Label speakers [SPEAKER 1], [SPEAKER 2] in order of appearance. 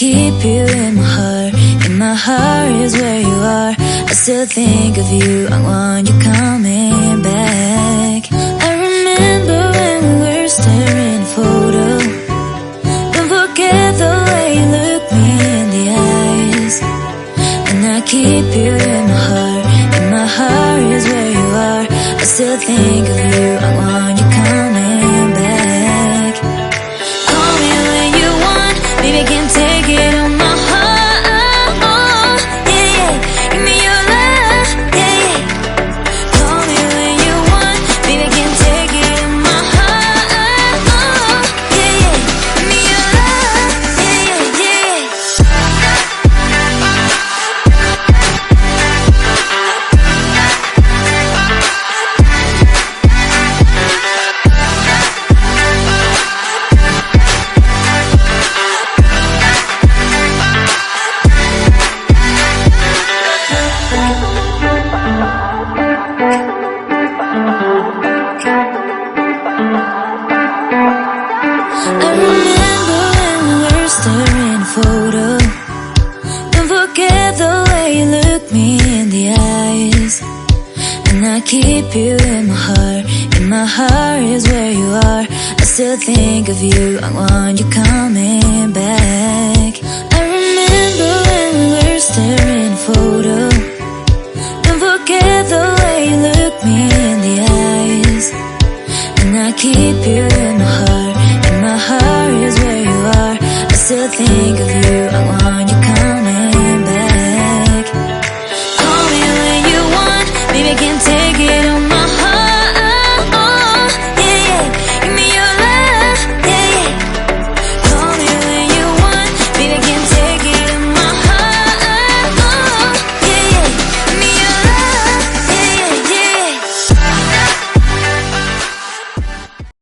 [SPEAKER 1] keep you in my heart. In my heart is where you are. I still think of you, I want you coming back. I remember when we were staring at a photo. Don't forget the way you look me in the eyes. And I keep you in my heart. In my heart is where you are. I still think of you, I want you coming back. Call me when you want, baby, I can't take it on my heart. Yeah, yeah, give me your love, yeah, yeah. Call me when you want, baby, I can't take it on my heart. Yeah, yeah, give me your love, yeah, yeah, yeah. I remember when we were staring at a photo. Don't forget the way you look me in the eyes. And I keep you in my heart. In my heart is where you are. I still think of you, I want you coming back. I remember when we were staring at a photo. Don't forget the way you look me in the eyes. And I keep you in my heart.